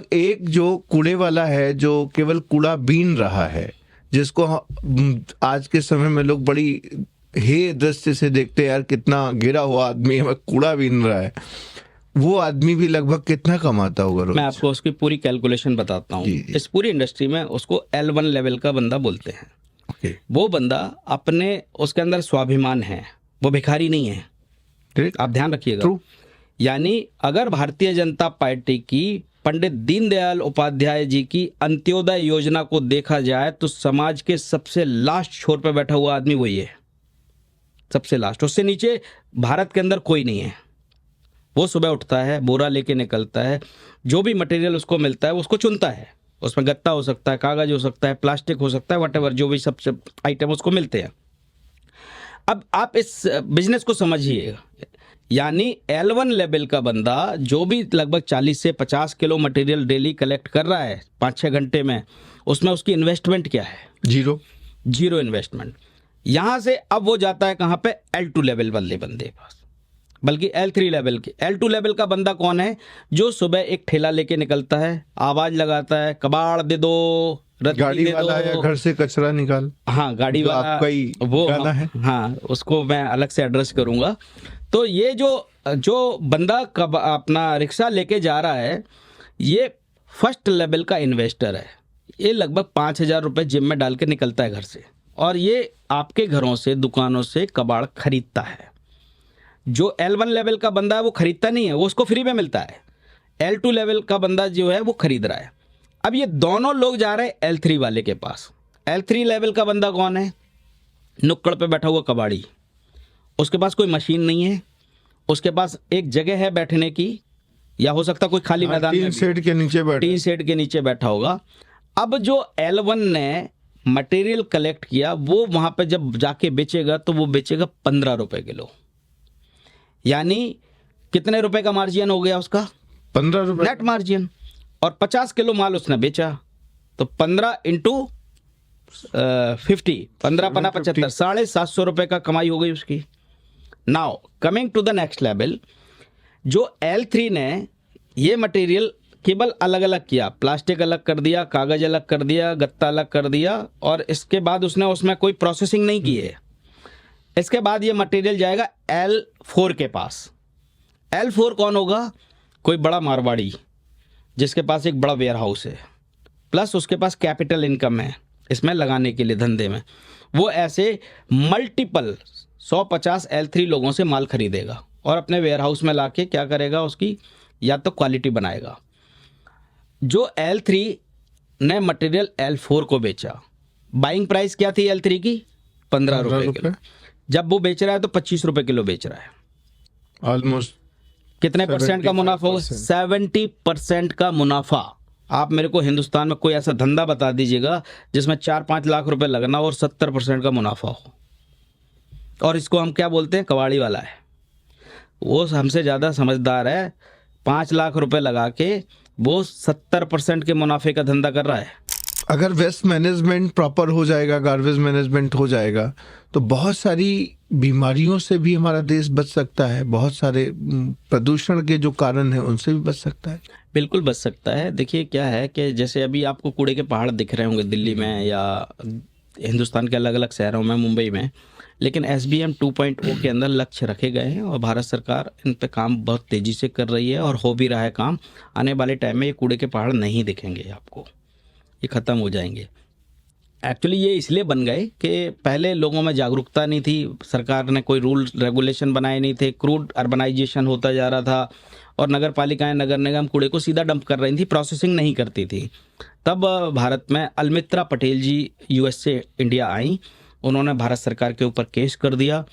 लगभग एक जो कूड़े वाला है जो केवल कूड़ा बीन रहा है, जिसको आज के समय में लोग बड़ी हे दृष्टि से देखते हैं, यार कितना गिरा हुआ आदमी है, कूड़ा बीन रहा है, वो आदमी भी लगभग कितना कमाता होगा रोज? मैं आपको उसकी पूरी कैलकुलेशन बताता हूँ। इस पूरी इंडस्ट्री में उसको L1 लेवल का बंदा बोलते हैं। वो बंदा अपने उसके अंदर स्वाभिमान है, वो भिखारी नहीं है, आप ध्यान रखिएगा। यानी अगर भारतीय जनता पार्टी की पंडित दीनदयाल उपाध्याय जी की अंत्योदय योजना को देखा जाए तो समाज के सबसे लास्ट छोर पर बैठा हुआ आदमी वही है, सबसे लास्ट। उससे नीचे भारत के अंदर कोई नहीं है। वो सुबह उठता है, बोरा लेके निकलता है, जो भी मटेरियल उसको मिलता है उसको चुनता है। उसमें गत्ता हो सकता है, कागज हो सकता है, प्लास्टिक हो सकता है, व्हाटएवर जो भी सबसे आइटम उसको मिलते हैं। अब आप इस बिजनेस को समझिएगा, यानी L1 लेवल का बंदा जो भी लगभग 40 से 50 किलो मटेरियल डेली कलेक्ट कर रहा है 5-6 घंटे में, उसमें उसकी इन्वेस्टमेंट क्या है? Zero investment. यहाँ से अब वो जाता है कहाँ पे? L2 लेवल वाले बंदे पास, बल्कि L3 लेवल के। L2 लेवल का बंदा कौन है? जो सुबह एक ठेला लेके निकलता है, आवाज लगाता है, कबाड़ दे दो, गाड़ी वाला या घर से कचरा निकाल। हाँ, गाड़ी वाला आपका ही वो गाना है। हाँ, उसको मैं अलग से एड्रेस करूंगा। तो ये जो बंदा अपना रिक्शा लेके जा रहा है, ये फर्स्ट लेवल का इन्वेस्टर है। ये लगभग 5,000 रुपये जिम में डाल के निकलता है घर से, और ये आपके घरों से, दुकानों से कबाड़ खरीदता है। जो L1 लेवल का बंदा है वो खरीदता नहीं है, वो उसको फ्री में मिलता है। L2 लेवल का बंदा जो है वो खरीद रहा है। अब ये दोनों लोग जा रहे हैं L3 वाले के पास। L3 लेवल का बंदा कौन है? नुक्कड़ पे बैठा हुआ कबाड़ी। उसके पास कोई मशीन नहीं है, उसके पास एक जगह है बैठने की, या हो सकता कोई खाली मैदान में, टीन शेड के नीचे बैठा होगा। अब जो L1 ने मटेरियल कलेक्ट किया, वो वहां पे जब जाके बेचेगा तो वो बेचेगा 15 रुपए किलो। यानी कितने रुपए का मार्जिन हो गया उसका? 15 रुपए नेट मार्जिन। और 50 किलो माल उसने बेचा, तो 15 इंटू 50, 15 पना 75, 750 रुपए का कमाई हो गई उसकी। Now coming to the next level, जो L3 ने ये मटेरियल केवल अलग अलग किया, प्लास्टिक अलग कर दिया, कागज अलग कर दिया, गत्ता अलग कर दिया, और इसके बाद उसने उसमें कोई प्रोसेसिंग नहीं की है। इसके बाद ये मटेरियल जाएगा L4 के पास। L4 कौन होगा? कोई बड़ा मारवाड़ी जिसके पास एक बड़ा वेयर हाउस है, प्लस उसके पास कैपिटल इनकम है इसमें लगाने के लिए, धंधे में। वो ऐसे मल्टीपल 150 L3 लोगों से माल खरीदेगा और अपने वेयर हाउस में लाके क्या करेगा? उसकी या तो क्वालिटी बनाएगा। जो L3 ने मटेरियल L4 को बेचा, बाइंग प्राइस क्या थी L3 की? 15 रुपए किलो। जब वो बेच रहा है तो 25 रुपए किलो बेच रहा है। ऑलमोस्ट कितने परसेंट का मुनाफा होगा? 70% का मुनाफा। आप मेरे को हिंदुस्तान में कोई ऐसा धंधा बता दीजिएगा जिसमें 4-5 लाख रुपए लगना और 70% का मुनाफा हो। और इसको हम क्या बोलते हैं? कबाड़ी वाला है। वो हमसे ज़्यादा समझदार है। 5 लाख रुपए लगा के वो 70% के मुनाफे का धंधा कर रहा है। अगर वेस्ट मैनेजमेंट प्रॉपर हो जाएगा, गार्बेज मैनेजमेंट हो जाएगा, तो बहुत सारी बीमारियों से भी हमारा देश बच सकता है। बहुत सारे प्रदूषण के जो कारण हैं उनसे भी बच सकता है। बिल्कुल बच सकता है। देखिए क्या है कि जैसे अभी आपको कूड़े के पहाड़ दिख रहे होंगे दिल्ली में या हिंदुस्तान के अलग अलग शहरों में, मुंबई में, लेकिन SBM 2.0 के अंदर लक्ष्य रखे गए हैं और भारत सरकार इन पे काम बहुत तेज़ी से कर रही है और हो भी रहा है काम। आने वाले टाइम में ये कूड़े के पहाड़ नहीं दिखेंगे आपको, ये ख़त्म हो जाएंगे। एक्चुअली ये इसलिए बन गए कि पहले लोगों में जागरूकता नहीं थी, सरकार ने कोई रूल रेगुलेशन बनाए नहीं थे, क्रूड अर्बनाइजेशन होता जा रहा था और नगर पालिकाएं, नगर निगम कूड़े को सीधा डंप कर रही थी, प्रोसेसिंग नहीं करती थी। तब भारत में अलमित्रा पटेल जी US से इंडिया आई, उन्होंने भारत सरकार के ऊपर केस कर दिया।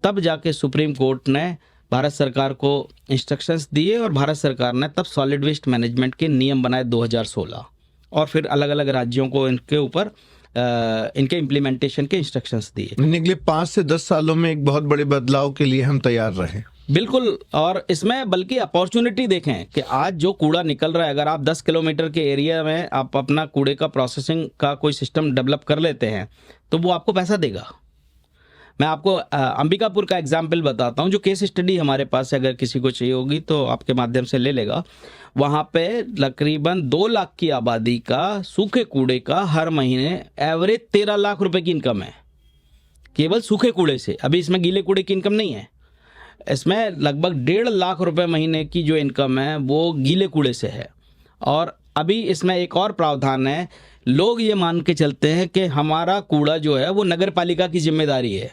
तब जाके सुप्रीम कोर्ट ने भारत सरकार को इंस्ट्रक्शंस दिए और भारत सरकार ने तब सॉलिड वेस्ट मैनेजमेंट के नियम बनाए 2016, और फिर अलग अलग राज्यों को इनके ऊपर इनके इम्प्लीमेंटेशन के इंस्ट्रक्शंस दिए। निकले 5 से 10 सालों में एक बहुत बड़े बदलाव के लिए हम तैयार रहे। बिल्कुल। और इसमें बल्कि अपॉर्चुनिटी देखें कि आज जो कूड़ा निकल रहा है, अगर आप 10 किलोमीटर के एरिया में आप अपना कूड़े का प्रोसेसिंग का कोई सिस्टम डेवलप कर लेते हैं तो वो आपको पैसा देगा। मैं आपको अंबिकापुर का एग्जाम्पल बताता हूँ, जो केस स्टडी हमारे पास है, अगर किसी को चाहिए होगी तो आपके माध्यम से ले लेगा। वहाँ पे तकरीबन 2 लाख की आबादी का सूखे कूड़े का हर महीने एवरेज 13 लाख रुपए की इनकम है, केवल सूखे कूड़े से। अभी इसमें गीले कूड़े की इनकम नहीं है। इसमें लगभग 1.5 लाख रुपए महीने की जो इनकम है वो गीले कूड़े से है। और अभी इसमें एक और प्रावधान है, लोग ये मान के चलते हैं कि हमारा कूड़ा जो है वो नगर पालिका की जिम्मेदारी है।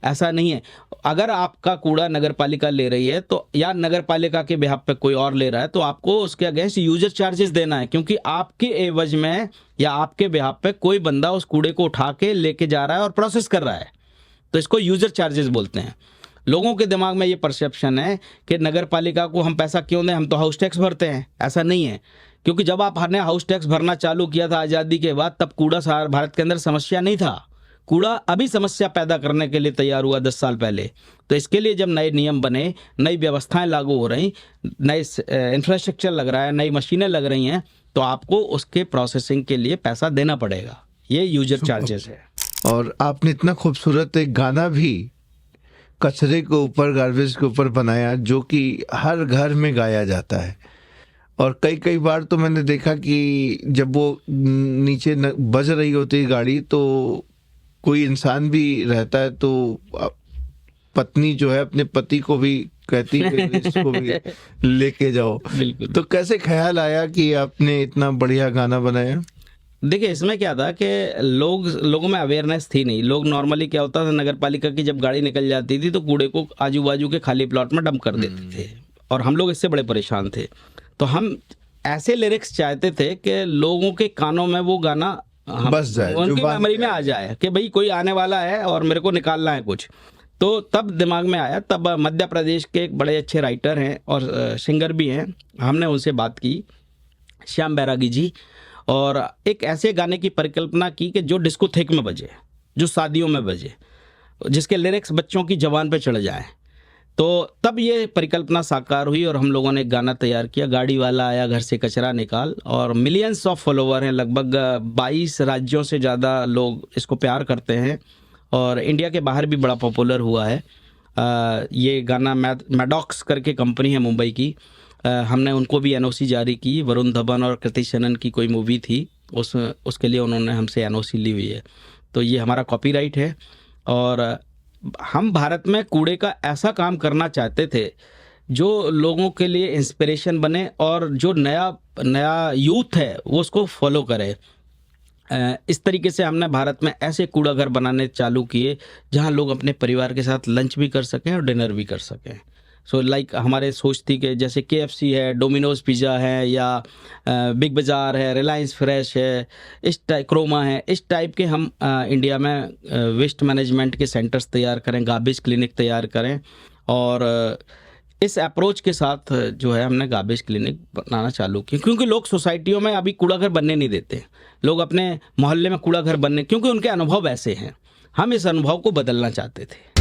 ऐसा नहीं है। अगर आपका कूड़ा नगर पालिका ले रही है तो, या नगर पालिका के बिहाफ पे कोई और ले रहा है, तो आपको उसके अगेंस्ट यूजर चार्जेस देना है, क्योंकि आपके एवज में या आपके बिहाफ पे कोई बंदा उस कूड़े को उठा के लेके जा रहा है और प्रोसेस कर रहा है, तो इसको यूजर चार्जेस बोलते हैं। लोगों के दिमाग में ये परसेप्शन है कि नगर पालिका को हम पैसा क्यों दें, हम तो हाउस टैक्स भरते हैं। ऐसा नहीं है, क्योंकि जब आपने हाउस टैक्स भरना चालू किया था आज़ादी के बाद, तब कूड़ा भारत के अंदर समस्या नहीं था। कूड़ा अभी समस्या पैदा करने के लिए तैयार हुआ 10 साल पहले। तो इसके लिए जब नए नियम बने, नई व्यवस्थाएं लागू हो रही, नए इंफ्रास्ट्रक्चर लग रहा है, नई मशीनें लग रही हैं, तो आपको उसके प्रोसेसिंग के लिए पैसा देना पड़ेगा। ये यूजर चार्जेस है। और आपने इतना खूबसूरत एक गाना भी कचरे के ऊपर, गार्बेज के ऊपर बनाया, जो कि हर घर में गाया जाता है। और कई बार तो मैंने देखा कि जब वो नीचे बज रही होती है गाड़ी, तो कोई इंसान भी रहता है तो पत्नी जो है अपने पति को भी कहती है इसको भी लेके जाओ। बिल्कुल। तो कैसे ख्याल आया कि आपने इतना बढ़िया गाना बनाया? देखिए, इसमें क्या था कि लोगों में अवेयरनेस थी नहीं। लोग नॉर्मली क्या होता था, नगर पालिका की जब गाड़ी निकल जाती थी तो कूड़े को आजू बाजू के खाली प्लॉट में डंप कर देते थे, और हम लोग इससे बड़े परेशान थे। तो हम ऐसे लिरिक्स चाहते थे कि लोगों के कानों में वो गाना बस जाए, उनकी मेमोरी में आ जाए कि भाई कोई आने वाला है और मेरे को निकालना है कुछ। तो तब दिमाग में आया। तब मध्य प्रदेश के एक बड़े अच्छे राइटर हैं और सिंगर भी हैं, हमने उनसे बात की, श्याम बैरागी जी, और एक ऐसे गाने की परिकल्पना की कि जो डिस्कोथेक में बजे, जो शादियों में बजे, जिसके लिरिक्स बच्चों की जबान पे चढ़ जाएं। तो तब ये परिकल्पना साकार हुई और हम लोगों ने एक गाना तैयार किया, गाड़ी वाला आया घर से कचरा निकाल। और मिलियंस ऑफ फॉलोवर हैं, लगभग 22 राज्यों से ज़्यादा लोग इसको प्यार करते हैं, और इंडिया के बाहर भी बड़ा पॉपुलर हुआ है। ये गाना मैडॉक्स करके कंपनी है मुंबई की, हमने उनको भी एनओसी जारी की। वरुण धवन और कृति सेनन की कोई मूवी थी, उसके लिए उन्होंने हमसे एनओसी ली हुई है। तो ये हमारा कॉपीराइट है। और हम भारत में कूड़े का ऐसा काम करना चाहते थे जो लोगों के लिए इंस्पिरेशन बने, और जो नया यूथ है वो उसको फॉलो करे। इस तरीके से हमने भारत में ऐसे कूड़ा घर बनाने चालू किए जहां लोग अपने परिवार के साथ लंच भी कर सकें और डिनर भी कर सकें। लाइक हमारे सोच थी कि जैसे KFC है, डोमिनोज पिज़्ज़ा है, या बिग बाज़ार है, रिलायंस फ्रेश है, इस टाइप क्रोमा है, इस टाइप के हम इंडिया में वेस्ट मैनेजमेंट के सेंटर्स तैयार करें, गार्बेज क्लिनिक तैयार करें। और इस अप्रोच के साथ जो है हमने गार्बेज क्लिनिक बनाना चालू किया, क्योंकि लोग सोसाइटियों में अभी कूड़ा घर बनने नहीं देते। लोग अपने मोहल्ले में कूड़ा घर बनने, क्योंकि उनके अनुभव ऐसे हैं। हम इस अनुभव को बदलना चाहते थे।